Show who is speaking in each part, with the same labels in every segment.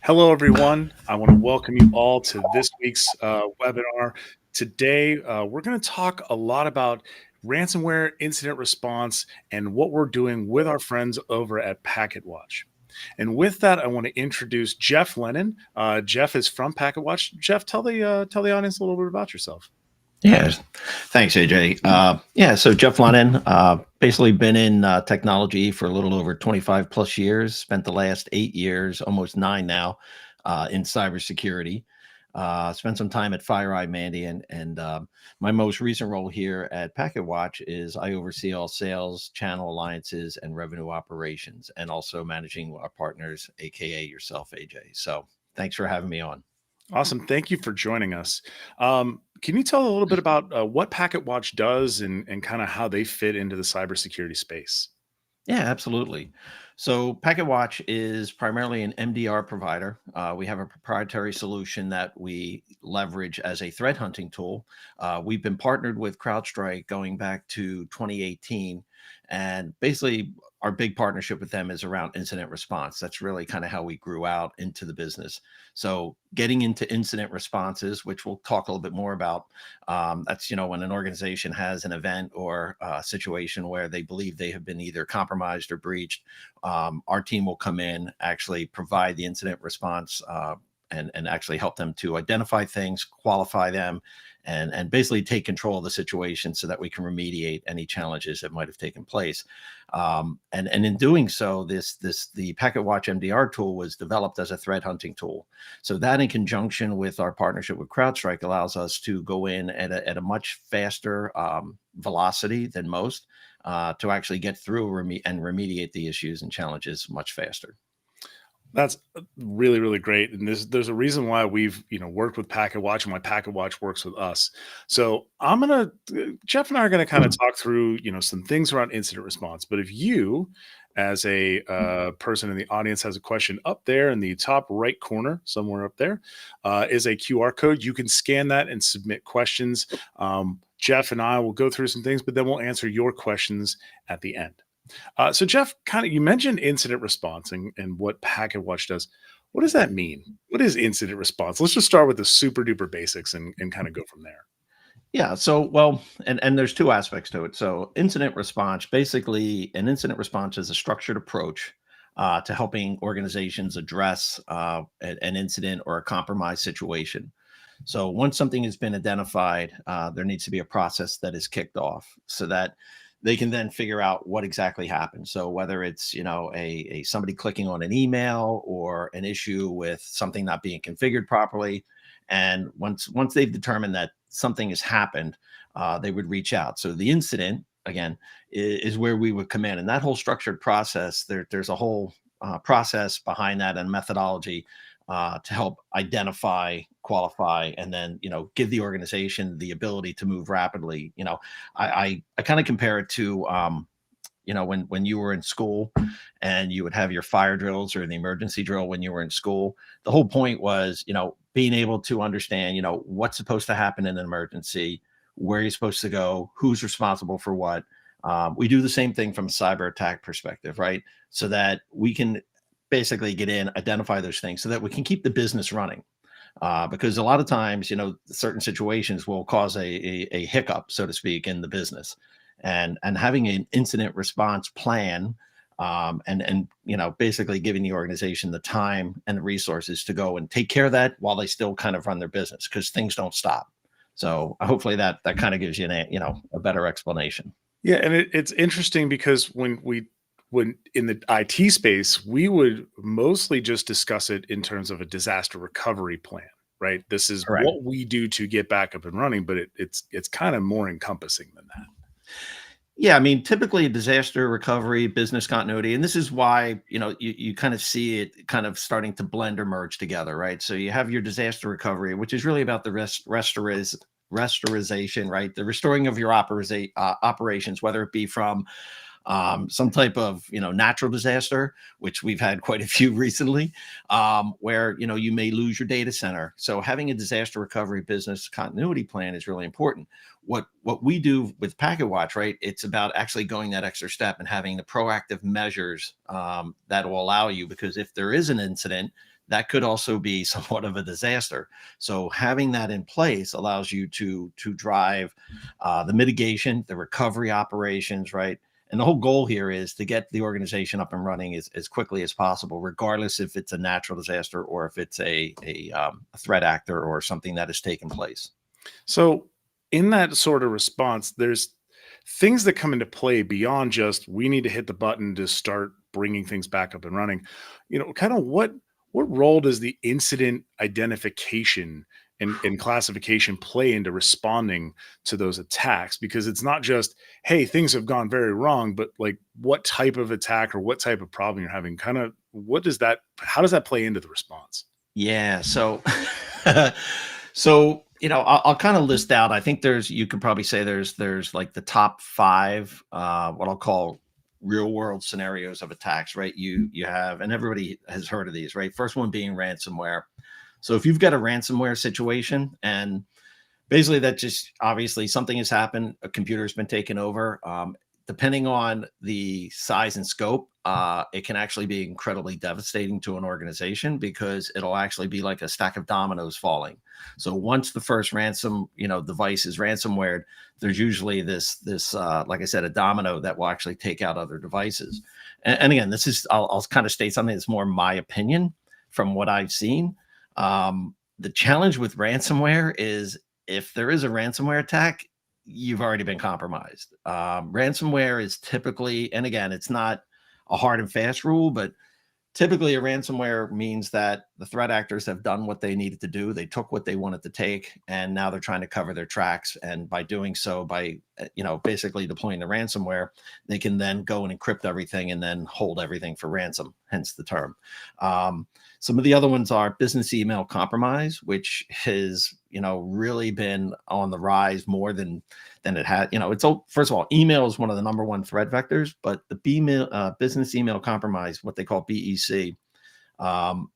Speaker 1: Hello, everyone. I want to welcome you all to this week's webinar. Today, we're going to talk a lot about ransomware incident response and what we're doing with our friends over at Packetwatch. And with that, I want to introduce Jeff Lennon. Jeff is from Packetwatch. Jeff, tell the audience a little bit about yourself.
Speaker 2: Yeah, thanks, AJ. So Jeff Lennon, basically been in technology for a little over 25 plus years, spent the last 8 years, almost nine now, in cybersecurity. Spent some time at FireEye Mandiant, and my most recent role here at Packetwatch is I oversee all sales, channel alliances, and revenue operations, and also managing our partners, aka yourself, AJ. So thanks for having me on.
Speaker 1: Awesome. Thank you for joining us. Can you tell a little bit about what Packetwatch does and kind of how they fit into the cybersecurity space?
Speaker 2: Yeah, absolutely. So Packetwatch is primarily an MDR provider. We have a proprietary solution that we leverage as a threat hunting tool. We've been partnered with CrowdStrike going back to 2018. And basically, our big partnership with them is around incident response. That's really kind of how we grew out into the business. So getting into incident responses, which we'll talk a little bit more about, that's when an organization has an event or a situation where they believe they have been either compromised or breached. Our team will come in, actually provide the incident response, and actually help them to identify things, qualify them, and basically take control of the situation so that we can remediate any challenges that might have taken place. And in doing so, the Packetwatch MDR tool was developed as a threat hunting tool. So that, in conjunction with our partnership with CrowdStrike, allows us to go in at a much faster velocity than most, to actually get through and remediate the issues and challenges much faster.
Speaker 1: That's really, really great. And there's a reason why we've, worked with Packetwatch and why Packetwatch works with us. So Jeff and I are gonna kind of talk through, some things around incident response. But if you, as a person in the audience, has a question, up there in the top right corner, somewhere up there, is a QR code. You can scan that and submit questions. Jeff and I will go through some things, but then we'll answer your questions at the end. So Jeff, you mentioned incident response and what Packetwatch does. What does that mean? What is incident response? Let's just start with the super duper basics and kind of go from there.
Speaker 2: Yeah. So, well, and there's two aspects to it. So, incident response, basically, an incident response is a structured approach to helping organizations address an incident or a compromised situation. So, once something has been identified, there needs to be a process that is kicked off so that they can then figure out what exactly happened. So, whether it's a somebody clicking on an email or an issue with something not being configured properly, and once they've determined that something has happened, they would reach out. So the incident, again, is where we would come in, and that whole structured process. There's a whole process behind that and methodology to help identify, qualify, and then give the organization the ability to move rapidly. I kind of compare it to when you were in school and you would have your fire drills or the emergency drill when you were in school. The whole point was being able to understand what's supposed to happen in an emergency, where you're supposed to go, who's responsible for what. We do the same thing from a cyber attack perspective, right? So that we can basically get in, identify those things so that we can keep the business running. Because a lot of times, certain situations will cause a hiccup, so to speak, in the business, and having an incident response plan, and basically giving the organization the time and the resources to go and take care of that while they still kind of run their business, because things don't stop. So hopefully that kind of gives you a better explanation.
Speaker 1: Yeah, and it's interesting because when in the IT space, we would mostly just discuss it in terms of a disaster recovery plan, right? This is
Speaker 2: Correct.
Speaker 1: what we do to get back up and running, but it's kind of more encompassing than that.
Speaker 2: Yeah, I mean, typically disaster recovery, business continuity, and this is why you kind of see it kind of starting to blend or merge together, right? So you have your disaster recovery, which is really about the restoration, right? The restoring of your operations, whether it be from some type of natural disaster, which we've had quite a few recently, where you may lose your data center. So having a disaster recovery business continuity plan is really important. What we do with Packetwatch, right? It's about actually going that extra step and having the proactive measures that will allow you, because if there is an incident, that could also be somewhat of a disaster. So having that in place allows you to drive the mitigation, the recovery operations, right? And the whole goal here is to get the organization up and running as quickly as possible, regardless if it's a natural disaster or if it's a threat actor or something that has taken place.
Speaker 1: So, in that sort of response, there's things that come into play beyond just we need to hit the button to start bringing things back up and running. Kind of what role does the incident identification and classification play into responding to those attacks? Because it's not just, hey, things have gone very wrong, but like what type of attack or what type of problem you're having, kind of how does that play into the response?
Speaker 2: Yeah. So, so I'll kind of list out. I think you could probably say there's like the top five, what I'll call real world scenarios of attacks. Right? You have, and everybody has heard of these, right? First one being ransomware. So if you've got a ransomware situation, and basically that just obviously something has happened, a computer's been taken over. Depending on the size and scope, it can actually be incredibly devastating to an organization because it'll actually be like a stack of dominoes falling. So once the first device is ransomware, there's usually this like I said, a domino that will actually take out other devices. And again, I'll kind of state something that's more my opinion from what I've seen. The challenge with ransomware is if there is a ransomware attack, you've already been compromised. Ransomware is typically, and again, it's not a hard and fast rule, but typically a ransomware means that the threat actors have done what they needed to do. They took what they wanted to take, and now they're trying to cover their tracks. And by doing so, by basically deploying the ransomware, they can then go and encrypt everything and then hold everything for ransom, hence the term. Some of the other ones are business email compromise, which has really been on the rise more than it had. First of all, email is one of the number one threat vectors, but the business email compromise, what they call BEC,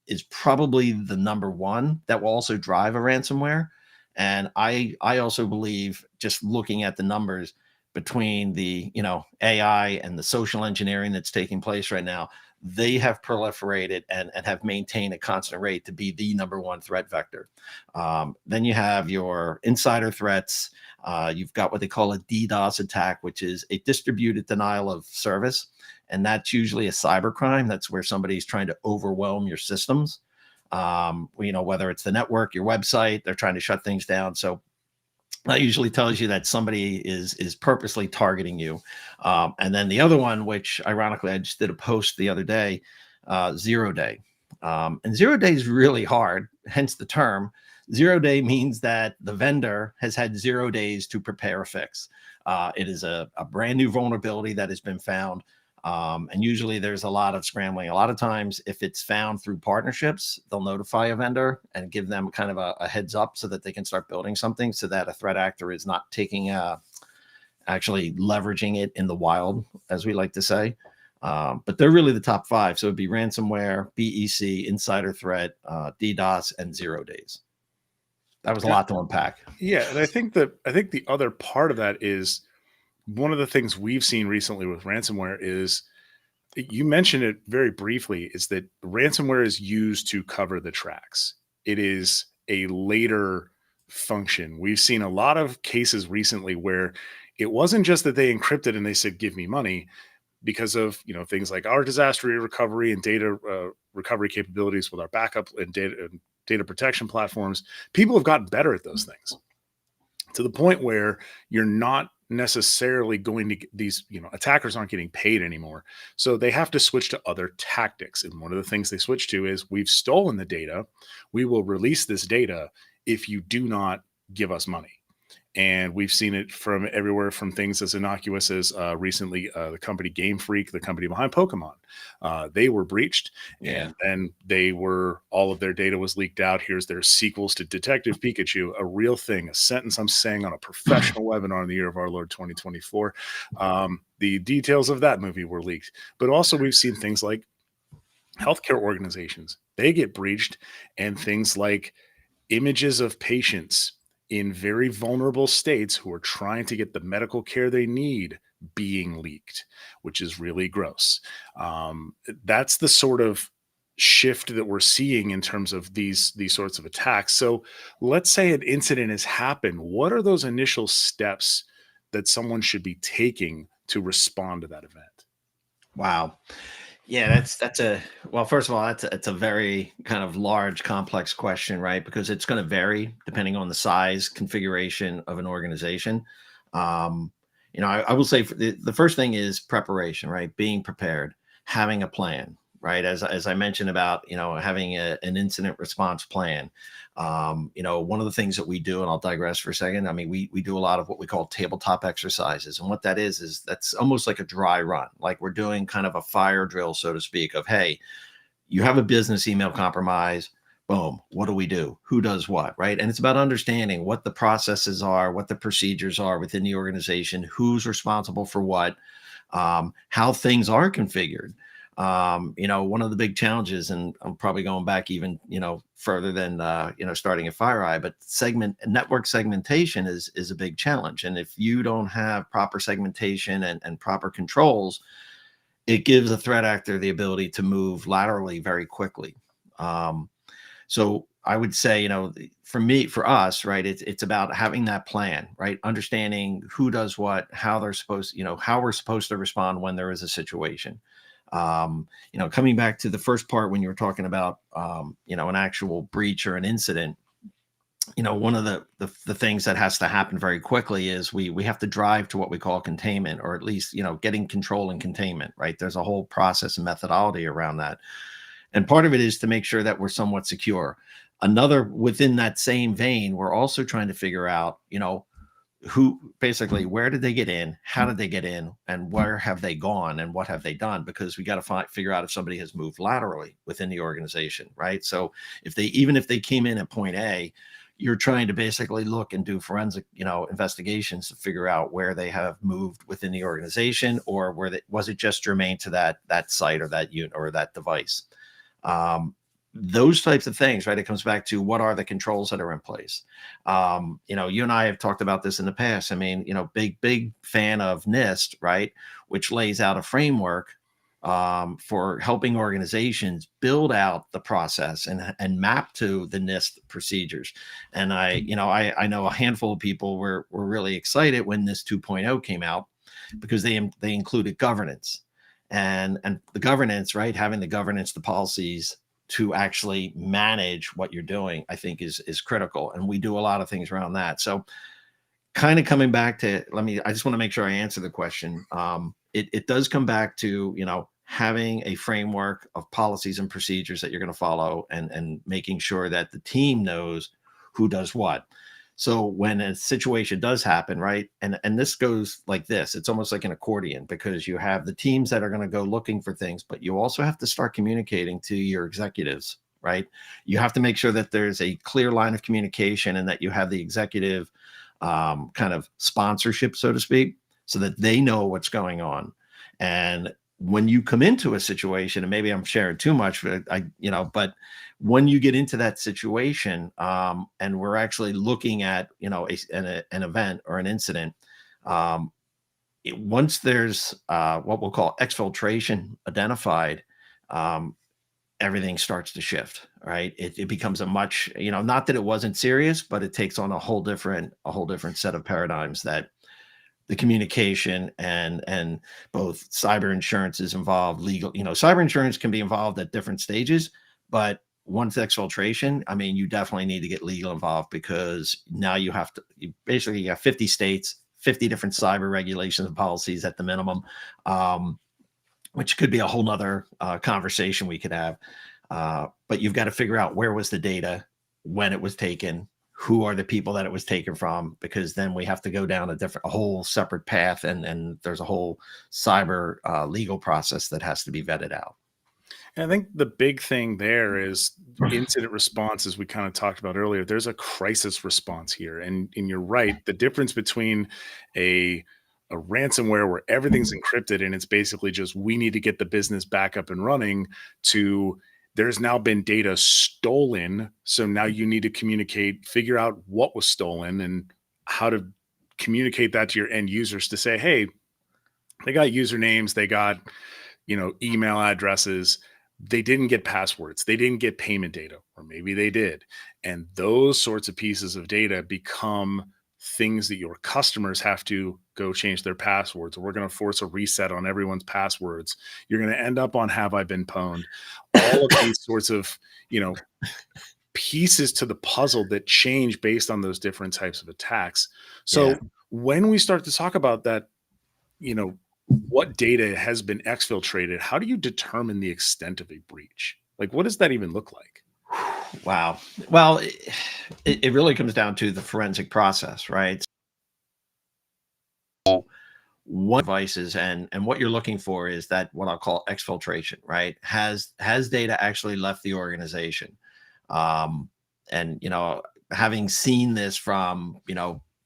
Speaker 2: is probably the number one that will also drive a ransomware. And I also believe, just looking at the numbers between the AI and the social engineering that's taking place right now, they have proliferated and have maintained a constant rate to be the number one threat vector. Then you have your insider threats. You've got what they call a DDoS attack, which is a distributed denial of service. And that's usually a cybercrime. That's where somebody's trying to overwhelm your systems. Whether it's the network, your website, they're trying to shut things down. So that usually tells you that somebody is purposely targeting you. And then the other one, which ironically I just did a post the other day, 0 day. And 0 day is really hard, hence the term. 0 day means that the vendor has had 0 days to prepare a fix. It is a brand new vulnerability that has been found. And usually there's a lot of scrambling. A lot of times, if it's found through partnerships, they'll notify a vendor and give them kind of a heads up so that they can start building something so that a threat actor is not actually leveraging it in the wild, as we like to say. But they're really the top five. So it'd be ransomware, BEC, insider threat, DDoS, and 0 days. That was a lot to unpack.
Speaker 1: Yeah, and I think the other part of that is one of the things we've seen recently with ransomware is you mentioned it very briefly, is that ransomware is used to cover the tracks. It is a later function. We've seen a lot of cases recently where it wasn't just that they encrypted and they said, give me money, because of things like our disaster recovery and data recovery capabilities with our backup and data protection platforms. People have gotten better at those things to the point where you're not necessarily going to these attackers aren't getting paid anymore, so they have to switch to other tactics. And one of the things they switch to is, we've stolen the data, we will release this data if you do not give us money. And we've seen it from everywhere, from things as innocuous as recently the company Game Freak, the company behind Pokemon. They were breached, and then all of their data was leaked out. Here's their sequels to Detective Pikachu, a real thing, a sentence I'm saying on a professional webinar in the year of our Lord 2024. The details of that movie were leaked. But also we've seen things like healthcare organizations, they get breached, and things like images of patients in very vulnerable states who are trying to get the medical care they need being leaked, which is really gross. That's the sort of shift that we're seeing in terms of these sorts of attacks. So let's say an incident has happened. What are those initial steps that someone should be taking to respond to that event?
Speaker 2: Wow. Yeah, that's a well, first of all, it's a very kind of large, complex question, right? Because it's going to vary depending on the size, configuration of an organization. Um, I will say the first thing is preparation, right? Being prepared, having a plan, right? As I mentioned about, having an incident response plan. One of the things that we do, and I'll digress for a second. I mean, we do a lot of what we call tabletop exercises, and what that is that's almost like a dry run, like we're doing kind of a fire drill, so to speak. Of hey, you have a business email compromise. Boom. What do we do? Who does what? Right. And it's about understanding what the processes are, what the procedures are within the organization, who's responsible for what, how things are configured. One of the big challenges, and I'm probably going back even, further than, starting at FireEye, but network segmentation is a big challenge. And if you don't have proper segmentation and proper controls, it gives a threat actor the ability to move laterally very quickly. Um, so I would say, for us, right, it's about having that plan, right? Understanding who does what, how they're supposed, how we're supposed to respond when there is a situation. Coming back to the first part when you were talking about, an actual breach or an incident, one of the things that has to happen very quickly is we have to drive to what we call containment, or at least, getting control and containment, right? There's a whole process and methodology around that. And part of it is to make sure that we're somewhat secure. Another, within that same vein, we're also trying to figure out, who basically, where did they get in, how did they get in, and where have they gone, and what have they done, because we got to figure out if somebody has moved laterally within the organization, right? So even if they came in at point A, you're trying to basically look and do forensic, investigations to figure out where they have moved within the organization, or was it just germane to that site or that unit or that device. Those types of things, right? It comes back to what are the controls that are in place. You and I have talked about this in the past. I mean, big fan of NIST, right? Which lays out a framework for helping organizations build out the process and map to the NIST procedures. And I know a handful of people were really excited when NIST 2.0 came out, because they included governance and the governance, right? Having the governance, the policies to actually manage what you're doing, I think is critical. And we do a lot of things around that. So kind of coming back to, I just want to make sure I answer the question. It does come back to, having a framework of policies and procedures that you're going to follow, and making sure that the team knows who does what. So when a situation does happen, right, and this goes like this, it's almost like an accordion, because you have the teams that are going to go looking for things, but you also have to start communicating to your executives, right? You have to make sure that there's a clear line of communication, and that you have the executive kind of sponsorship, so to speak, so that they know what's going on. And when you come into a situation, and maybe I'm sharing too much, but when you get into that situation, and we're actually looking at, an event or an incident, once there's what we'll call exfiltration identified, um, everything starts to shift, right? It becomes a much, not that it wasn't serious, but it takes on a whole different set of paradigms, that the communication and both cyber insurance is involved, legal, cyber insurance can be involved at different stages, but once exfiltration, I mean, you definitely need to get legal involved, because now you basically have 50 states, 50 different cyber regulations and policies at the minimum, which could be a whole nother conversation we could have. But you've got to figure out, where was the data, when it was taken, who are the people that it was taken from, because then we have to go down a whole separate path, and there's a whole cyber legal process that has to be vetted out.
Speaker 1: And I think the big thing there is incident response, as we kind of talked about earlier. There's a crisis response here, and you're right. The difference between a ransomware where everything's encrypted and it's basically just, we need to get the business back up and running, to there's now been data stolen. So now you need to communicate, figure out what was stolen, and how to communicate that to your end users to say, hey, they got usernames, they got, email addresses. they didn't get passwords, they didn't get payment data, or maybe they did. And those sorts of pieces of data become things that your customers have to go change their passwords, or we're going to force a reset on everyone's passwords. You're going to end up on Have I Been Pwned? All of these sorts of, you know, pieces to the puzzle that change based on those different types of attacks.
Speaker 2: Yeah.
Speaker 1: So when we start to talk about that, you know, what data has been exfiltrated, how do you determine the extent of a breach? Like, what does that even look like?
Speaker 2: Wow. Well, it really comes down to the forensic process, right? One devices and what you're looking for is that what I'll call exfiltration, right? Has data actually left the organization? Um, and having seen this from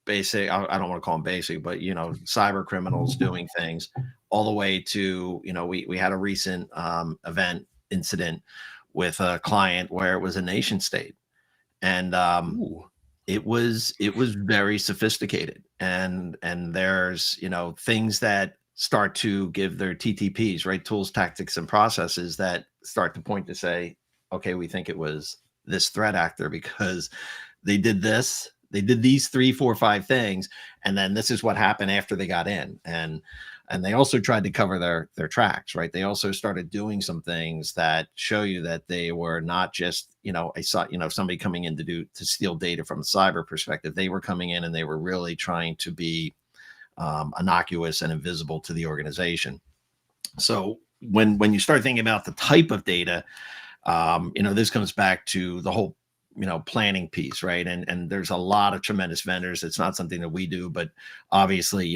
Speaker 2: basic, I don't want to call them basic, but cyber criminals doing things all the way to we had a recent event incident with a client where it was a nation state, and
Speaker 1: Ooh,
Speaker 2: it was very sophisticated, and there's things that start to give their TTPs, right, tools, tactics, and processes that start to point to say, okay, we think it was this threat actor because they did these 3 4 5 things, and then this is what happened after they got in. And they also tried to cover their tracks, right? They also started doing some things that show you that they were not just somebody coming in to steal data from a cyber perspective. They were coming in and they were really trying to be innocuous and invisible to the organization. So when you start thinking about the type of data, this comes back to the whole planning piece, right? And there's a lot of tremendous vendors. It's not something that we do, but obviously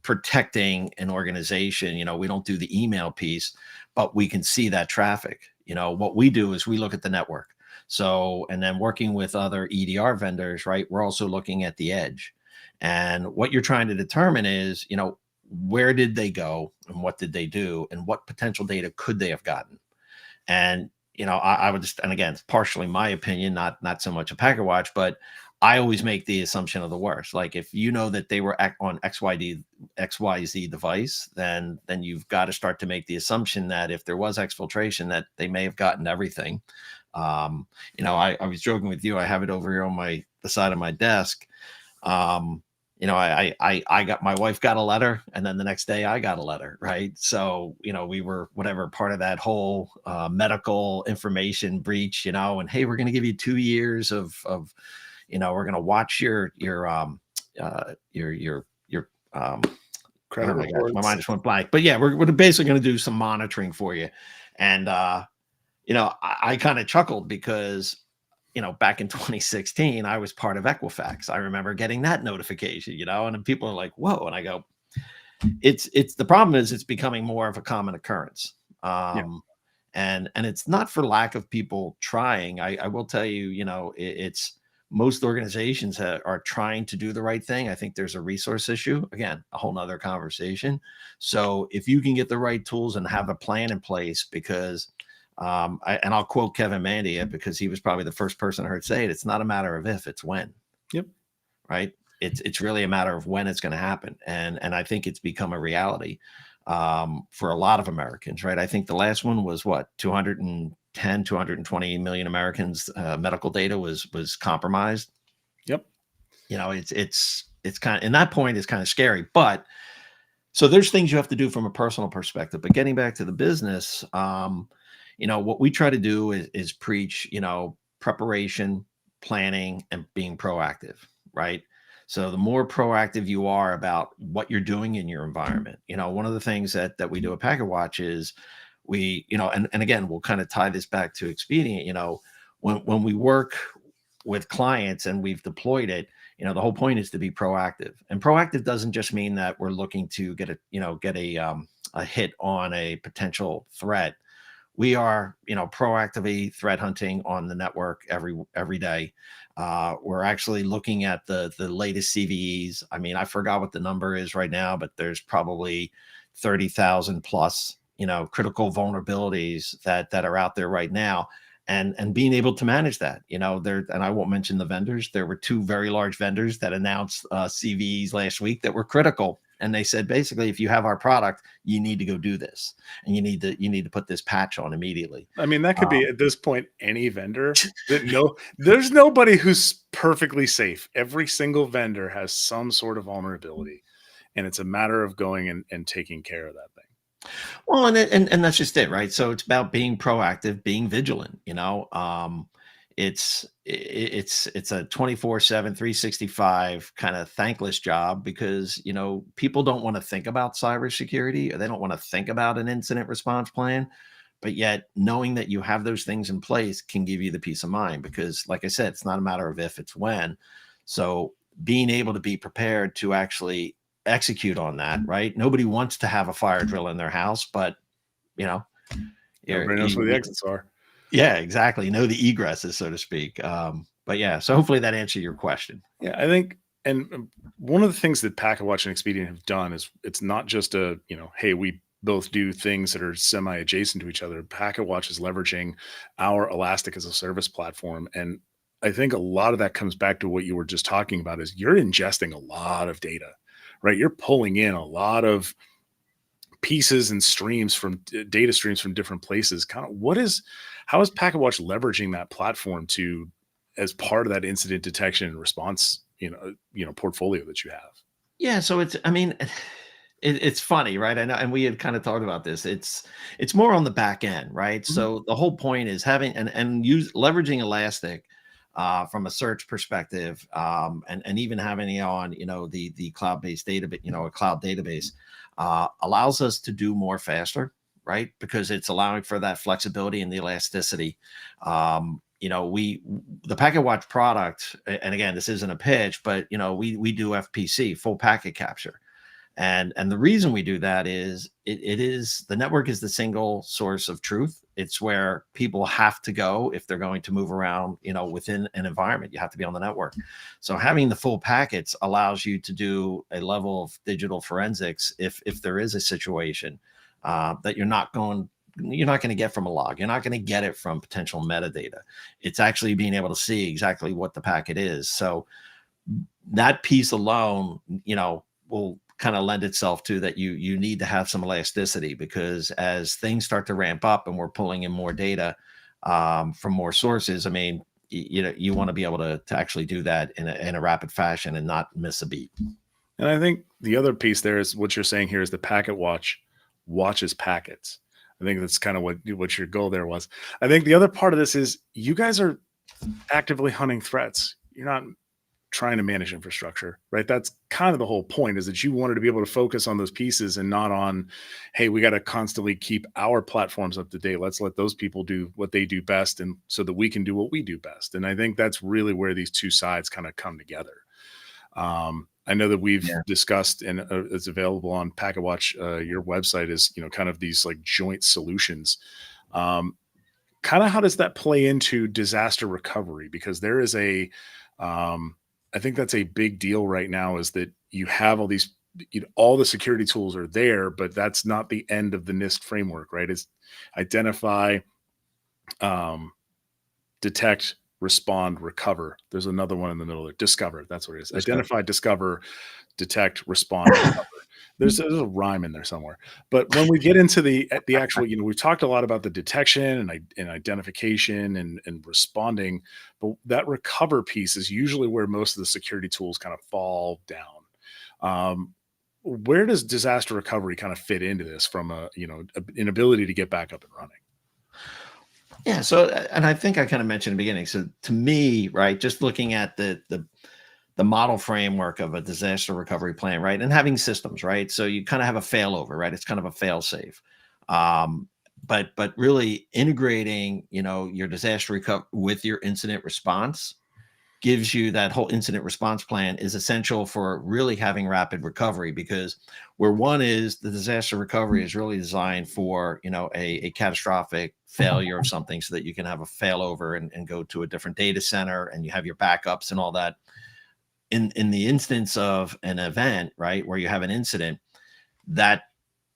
Speaker 2: protecting an organization, we don't do the email piece, but we can see that traffic. What we do is we look at the network. So, and then working with other EDR vendors, right, we're also looking at the edge. And what you're trying to determine is where did they go and what did they do and what potential data could they have gotten. And I would just, and again, it's partially my opinion, not so much a Packetwatch, but I always make the assumption of the worst. Like if you know that they were on XYZ device, then you've got to start to make the assumption that if there was exfiltration, that they may have gotten everything. I was joking with you. I have it over here on the side of my desk. I got, my wife got a letter, and then the next day I got a letter, right? So, we were whatever part of that whole medical information breach, and hey, we're going to give you 2 years of we're going to watch your
Speaker 1: credit
Speaker 2: oh my gosh, my
Speaker 1: reports.
Speaker 2: mind just went blank. But yeah, we're basically going to do some monitoring for you. And I kind of chuckled because back in 2016, I was part of Equifax. I remember getting that notification, and then people are like, whoa. And I go, it's the problem is it's becoming more of a common occurrence.
Speaker 1: Yeah.
Speaker 2: And it's not for lack of people trying. I will tell you, it's most organizations are trying to do the right thing. I think there's a resource issue. Again, a whole nother conversation. So if you can get the right tools and have a plan in place, because I'll quote Kevin Mandia because he was probably the first person I heard say it. It's not a matter of if, it's when.
Speaker 1: Yep.
Speaker 2: Right. It's really a matter of when it's going to happen. And I think it's become a reality for a lot of Americans. Right. I think the last one was what, 220 million Americans medical data was compromised.
Speaker 1: Yep.
Speaker 2: It's kind of, in that point is kind of scary, but so there's things you have to do from a personal perspective. But getting back to the business, what we try to do is preach, preparation, planning, and being proactive, right? So the more proactive you are about what you're doing in your environment, one of the things that we do at Packetwatch is we, and again, we'll kind of tie this back to Expedient, when we work with clients and we've deployed it, the whole point is to be proactive. And proactive doesn't just mean that we're looking to get a hit on a potential threat. We are, proactively threat hunting on the network every day. We're actually looking at the latest CVEs. I mean, I forgot what the number is right now, but there's probably 30,000 plus, critical vulnerabilities that are out there right now. And being able to manage that, and I won't mention the vendors. There were 2 very large vendors that announced CVEs last week that were critical. and they said, basically, if you have our product, you need to go do this, and you need to put this patch on immediately.
Speaker 1: I mean, that could
Speaker 2: Um,
Speaker 1: be at this point any vendor. That no, there's nobody who's perfectly safe. Every single vendor has some sort of vulnerability, and it's a matter of going and taking care of that thing.
Speaker 2: Well, and that's just it, right? So it's about being proactive, being vigilant. It's a 24/7, 365 kind of thankless job, because people don't want to think about cybersecurity, or they don't want to think about an incident response plan. But yet, knowing that you have those things in place can give you the peace of mind, because, like I said, it's not a matter of if, it's when. So being able to be prepared to actually execute on that, right? Nobody wants to have a fire drill in their house, but you know,
Speaker 1: Everybody knows where the exits are.
Speaker 2: yeah, exactly. Know the egresses, so to speak. But yeah, so hopefully that answered your question.
Speaker 1: Yeah, I think, and one of the things that Packetwatch and Expedient have done is it's not just hey, we both do things that are semi adjacent to each other. Packetwatch is leveraging our Elastic as a service platform. And I think a lot of that comes back to what you were just talking about is you're ingesting a lot of data, right? You're pulling in a lot of pieces and streams from data streams from different places. Kind of how is Packetwatch leveraging that platform to as part of that incident detection and response, portfolio that you have?
Speaker 2: Yeah, so I mean, it's funny, right? I know, and we had kind of talked about this. It's more on the back end, right?
Speaker 1: Mhm.
Speaker 2: So the whole point is having and use leveraging Elastic from a search perspective, and even having it on, the cloud-based database, a cloud database, allows us to do more faster, right? Because it's allowing for that flexibility and the elasticity. The Packet Watch product, and again, this isn't a pitch, but we do FPC, full packet capture. And the reason we do that is it is the network is the single source of truth. It's where people have to go if they're going to move around, within an environment. You have to be on the network. So having the full packets allows you to do a level of digital forensics if there is a situation that you're not going to get from a log. You're not going to get it from potential metadata. It's actually being able to see exactly what the packet is. So that piece alone, will kind of lend itself to that. You need to have some elasticity, because as things start to ramp up and we're pulling in more data from more sources, I mean, you want to be able to actually do that in a rapid fashion and not miss a beat.
Speaker 1: And I think the other piece there is what you're saying here is the Packet Watch watches packets. I think that's kind of what your goal there was. I think the other part of this is you guys are actively hunting threats. You're not trying to manage infrastructure, right? That's kind of the whole point, is that you wanted to be able to focus on those pieces and not on, hey, we got to constantly keep our platforms up to date. Let's let those people do what they do best, and so that we can do what we do best. And I think that's really where these two sides kind of come together. I know that we've
Speaker 2: Yeah.
Speaker 1: discussed, and it's available on Packetwatch. Your website is, kind of these like joint solutions. Um, Kind of how does that play into disaster recovery? Because there is I think that's a big deal right now, is that you have all these, all the security tools are there, but that's not the end of the NIST framework, right? It's identify, um, detect, respond, recover. There's another one in the middle there. Discover. That's what it is.
Speaker 2: Discover.
Speaker 1: Identify, discover, detect, respond, recover. There's a rhyme in there somewhere. But when we get into the actual, we've talked a lot about the detection and identification and responding, but that recover piece is usually where most of the security tools kind of fall down. Where does disaster recovery kind of fit into this from an ability to get back up and running?
Speaker 2: Yeah. So, and I think I kind of mentioned in the beginning. So to me, right, just looking at the model framework of a disaster recovery plan, right, and having systems, right. So you kind of have a failover, right. It's kind of a fail safe. But really integrating, your disaster recovery with your incident response gives you that whole incident response plan is essential for really having rapid recovery, because where one is the disaster recovery is really designed for a catastrophic failure of something, so that you can have a failover and go to a different data center and you have your backups and all that. In the instance of an event, right, where you have an incident, that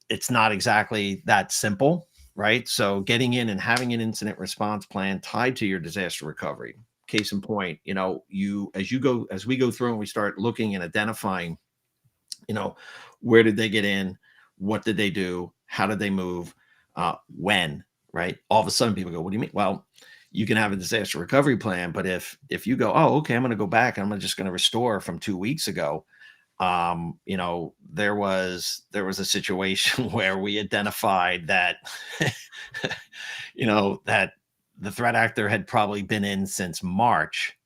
Speaker 2: it's not exactly that simple, right? So getting in and having an incident response plan tied to your disaster recovery. Case in point, as we go through and we start looking and identifying You know, where did they get in? What did they do? How did they move? When? Right? All of a sudden, people go, "What do you mean?" Well, you can have a disaster recovery plan, but if you go, "Oh, okay, I'm going to go back and I'm just going to restore from 2 weeks ago," there was a situation where we identified that, that the threat actor had probably been in since March.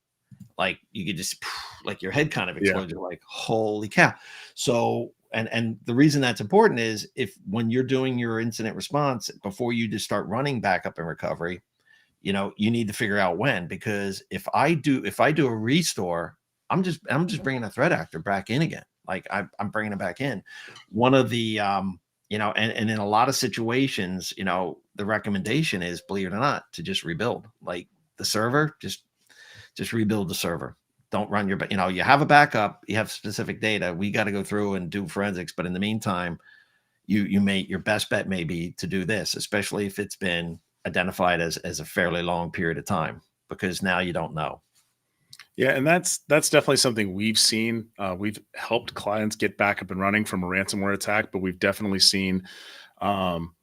Speaker 2: Like, you could just like your head kind of
Speaker 1: Yeah.
Speaker 2: explodes. You're like, holy cow. So, and the reason that's important is, if when you're doing your incident response, before you just start running backup and recovery, you need to figure out when. Because if I do a restore, I'm just bringing a threat actor back in again. Like, I'm bringing it back in. One of the and in a lot of situations, the recommendation is, believe it or not, to just rebuild. Like, the server, just rebuild the server. Don't run you have a backup, you have specific data. We got to go through and do forensics. But in the meantime, your best bet may be to do this, especially if it's been identified as a fairly long period of time, because now you don't know.
Speaker 1: Yeah, and that's definitely something we've seen. We've helped clients get back up and running from a ransomware attack, but we've definitely seen um,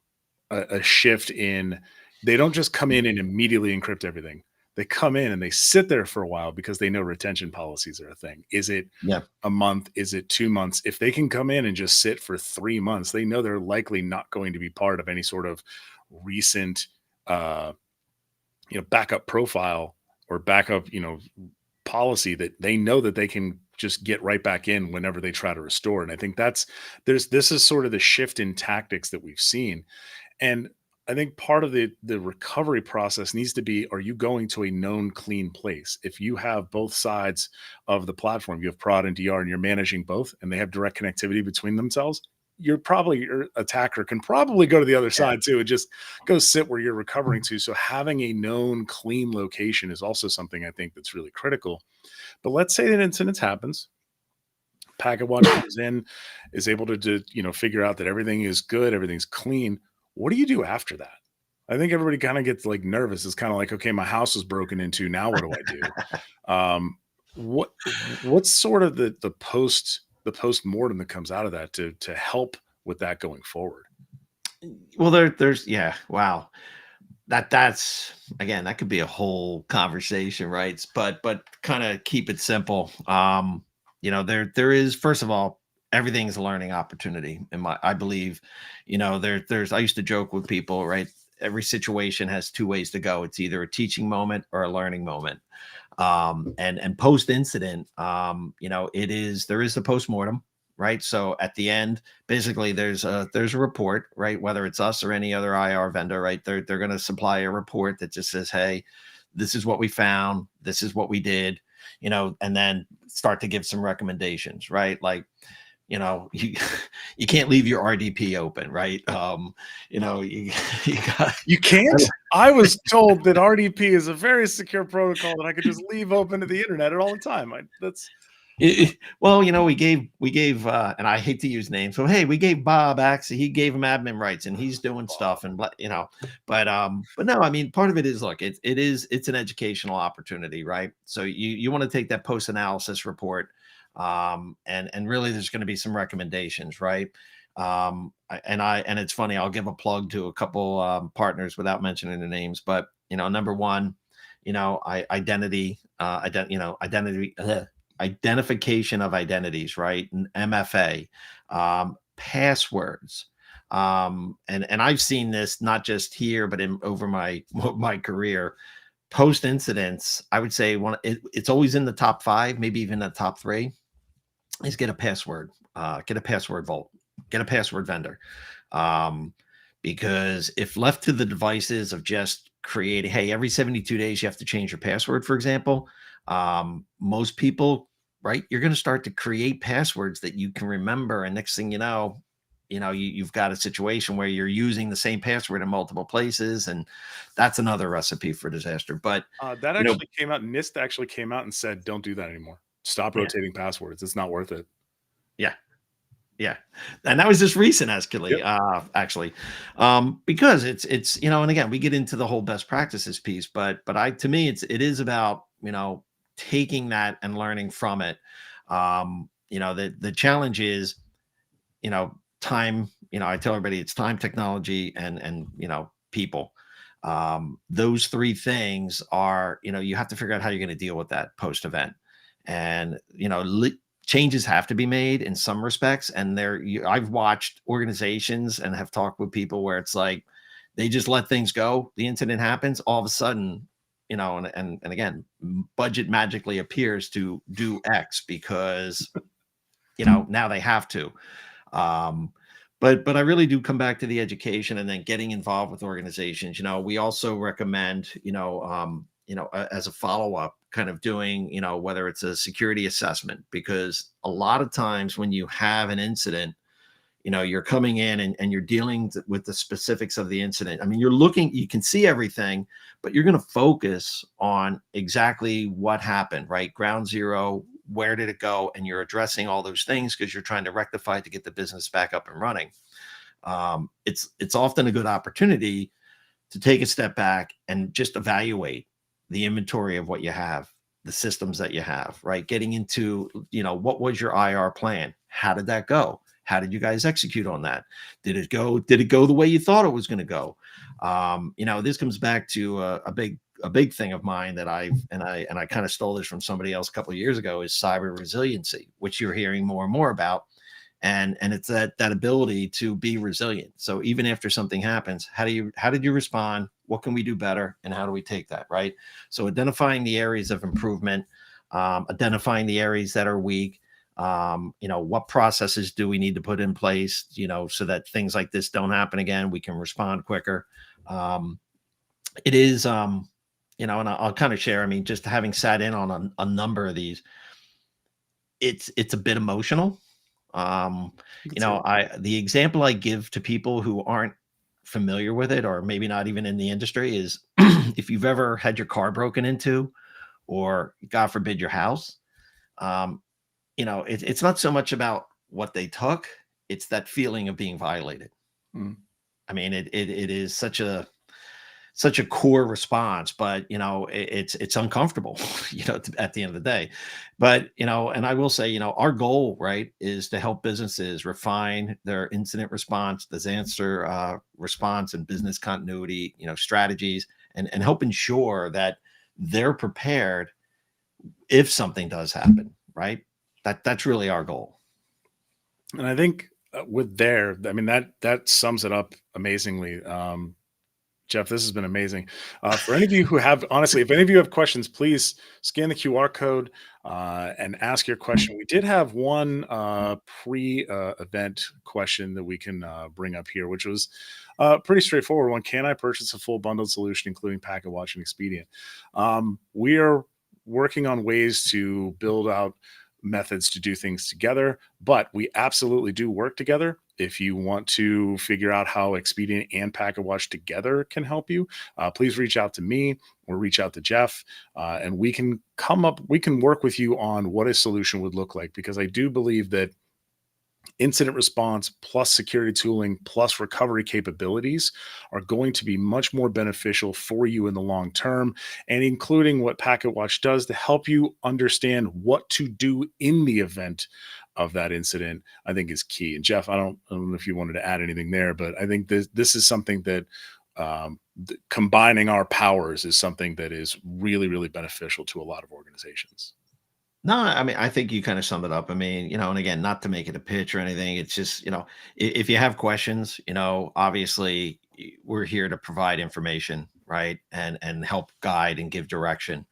Speaker 1: a shift in, they don't just come in and immediately encrypt everything. They come in and they sit there for a while because they know retention policies are a thing. Is it
Speaker 2: Yeah.
Speaker 1: a month? Is it 2 months? If they can come in and just sit for 3 months, they know they're likely not going to be part of any sort of recent, uh, backup profile or backup, policy, that they know that they can just get right back in whenever they try to restore. And I think this is sort of the shift in tactics that we've seen. And I think part of the recovery process needs to be, are you going to a known clean place? If you have both sides of the platform, you have prod and DR, and you're managing both, and they have direct connectivity between themselves, your attacker can probably go to the other
Speaker 2: Yeah.
Speaker 1: side too and just go sit where you're recovering to. So having a known clean location is also something I think that's really critical. But let's say that incident happens. Packetwatch comes in, is able to figure out that everything is good, everything's clean. What do you do after that? I think everybody kind of gets like nervous. It's kind of like, okay, my house was broken into. Now what do I do? Um, what's sort of the post mortem that comes out of that to help with that going forward?
Speaker 2: Well, there's yeah, wow. That's again, that could be a whole conversation, right? But kind of keep it simple. There is, first of all, everything's a learning opportunity. I believe, there's I used to joke with people, right? Every situation has two ways to go. It's either a teaching moment or a learning moment. And post incident, there is the post mortem, right? So at the end, basically, there's a report, right? Whether it's us or any other IR vendor, right? They're going to supply a report that just says, hey, this is what we found, this is what we did, and then start to give some recommendations, right? Like, you you can't leave your RDP open, right? You you got
Speaker 1: You can't. I was told that RDP is a very secure protocol that I could just leave open to the internet at all the time. That's
Speaker 2: well, we gave and I hate to use names. So hey, we gave Bob access. He gave him admin rights, and he's doing stuff, and but no, I mean, part of it is, look, it's an educational opportunity, right? So you want to take that post analysis report, and really there's going to be some recommendations, right? And it's funny, I'll give a plug to a couple partners without mentioning the names, but number one, identity identification of identities, right? And MFA, passwords. And I've seen this not just here, but in over my my career. Post incidents, I would say it's always in the top five, maybe even the top three. Is get a password, get a password vault, get a password vendor. Um, because if left to the devices of just creating, hey, every 72 days you have to change your password, for example, most people, right, you're going to start to create passwords that you can remember, and next thing you know, you've got a situation where you're using the same password in multiple places, and that's another recipe for disaster. But
Speaker 1: that
Speaker 2: you know
Speaker 1: actually came out. NIST actually came out and said, "Don't do that anymore. Stop
Speaker 2: yeah,
Speaker 1: rotating passwords. It's not worth it."
Speaker 2: yeah, yeah, and that was just recent,
Speaker 1: Yep.
Speaker 2: actually, because and again, we get into the whole best practices piece, but to me, it is about taking that and learning from it. The challenge is, time, I tell everybody it's time, technology, and people. Those three things are, you have to figure out how you're going to deal with that post event. And, changes have to be made in some respects. And I've watched organizations and have talked with people where it's like they just let things go. The incident happens, all of a sudden, and again, budget magically appears to do X because, now they have to. Um, but I really do come back to the education and then getting involved with organizations. We also recommend, as a follow up, kind of doing, whether it's a security assessment, because a lot of times when you have an incident, you're coming in and you're dealing with the specifics of the incident. I mean, you can see everything, but you're going to focus on exactly what happened, right? Ground zero, where did it go? And you're addressing all those things because you're trying to rectify to get the business back up and running. It's often a good opportunity to take a step back and just evaluate the inventory of what you have, the systems that you have, right? Getting into, what was your IR plan? How did that go? How did you guys execute on that? Did it go the way you thought it was going to go? This comes back to a big thing of mine that I kind of stole this from somebody else a couple of years ago, is cyber resiliency, which you're hearing more and more about. And it's that ability to be resilient. So even after something happens, how did you respond? What can we do better? And how do we take that, right? So identifying the areas of improvement, identifying the areas that are weak, what processes do we need to put in place, so that things like this don't happen again, we can respond quicker. It is, and I'll kind of share, I mean, just having sat in on a number of these, it's a bit emotional. The example I give to people who aren't familiar with it, or maybe not even in the industry, is if you've ever had your car broken into, or God forbid your house, it's not so much about what they took, it's that feeling of being violated.
Speaker 1: Mm.
Speaker 2: I mean, it is such a core response, but it's uncomfortable, at the end of the day. But and I will say, our goal, right, is to help businesses refine their incident response, disaster response, and business continuity, strategies, and help ensure that they're prepared if something does happen, right? That's really our goal.
Speaker 1: And I think I mean, that sums it up amazingly. Jeff, this has been amazing. For any of you who have, honestly, if any of you have questions, please scan the QR code and ask your question. We did have one pre-event question that we can bring up here, which was a pretty straightforward one. Can I purchase a full bundled solution, including Packetwatch and Expedient? We are working on ways to build out methods to do things together, but we absolutely do work together. If you want to figure out how Expedient and Packetwatch together can help you, please reach out to me or reach out to Jeff, and we can work with you on what a solution would look like, because I do believe that incident response plus security tooling plus recovery capabilities are going to be much more beneficial for you in the long term, and including what Packetwatch does to help you understand what to do in the event of that incident, I think is key. And Jeff, I don't know if you wanted to add anything there, but I think this is something that combining our powers is something that is really, really beneficial to a lot of organizations.
Speaker 2: No, I mean, I think you kind of summed it up. I mean, and again, not to make it a pitch or anything. It's just, if you have questions, obviously we're here to provide information, right? And help guide and give direction.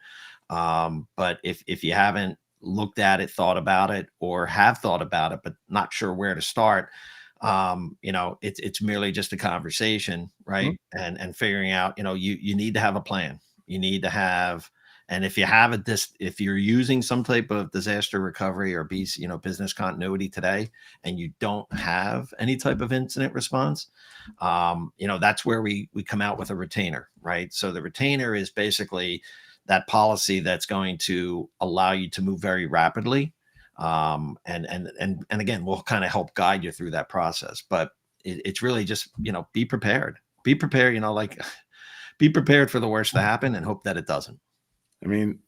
Speaker 2: But if you haven't looked at it, thought about it, or have thought about it, but not sure where to start, it's merely just a conversation,
Speaker 1: Mhm.
Speaker 2: right? And figuring out, you need to have a plan. You need to have, and if you have if you're using some type of disaster recovery or business continuity today, and you don't have any type of incident response, that's where we come out with a retainer, right? So the retainer is basically that policy that's going to allow you to move very rapidly, and again, we'll kind of help guide you through that process. But it's really just, be prepared, like be prepared for the worst to happen and hope that it doesn't.
Speaker 1: I mean,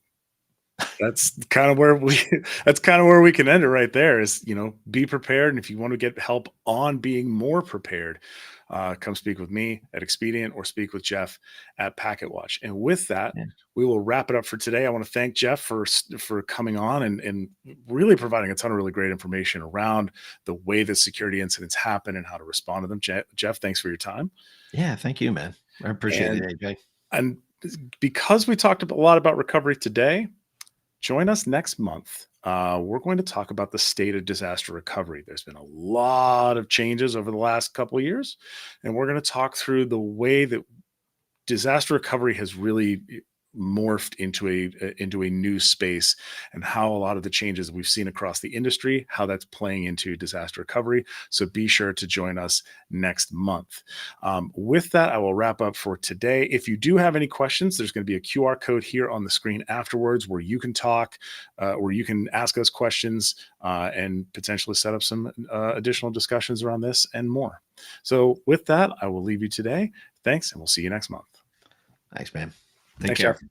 Speaker 1: That's kind of where we that's kind of where we can end it right there is, be prepared. And if you want to get help on being more prepared, come speak with me at Expedient or speak with Jeff at Packetwatch. And with that,
Speaker 2: Yeah.
Speaker 1: we will wrap it up for today. I want to thank Jeff for coming on and really providing a ton of really great information around the way that security incidents happen and how to respond to them. Jeff, thanks for your time.
Speaker 2: Yeah. Thank you, man. I appreciate it,
Speaker 1: And
Speaker 2: AJ.
Speaker 1: and because we talked a lot about recovery today, join us next month. We're going to talk about the state of disaster recovery. There's been a lot of changes over the last couple of years, and we're going to talk through the way that disaster recovery has really morphed into a new space, and how a lot of the changes we've seen across the industry, how that's playing into disaster recovery. So be sure to join us next month. With that, I will wrap up for today. If you do have any questions, there's going to be a QR code here on the screen afterwards where you can talk, where you can ask us questions, and potentially set up some additional discussions around this and more. So with that, I will leave you today. Thanks, and we'll see you next month.
Speaker 2: Thanks, man. Take
Speaker 1: Thanks,
Speaker 2: care.
Speaker 1: Jeff.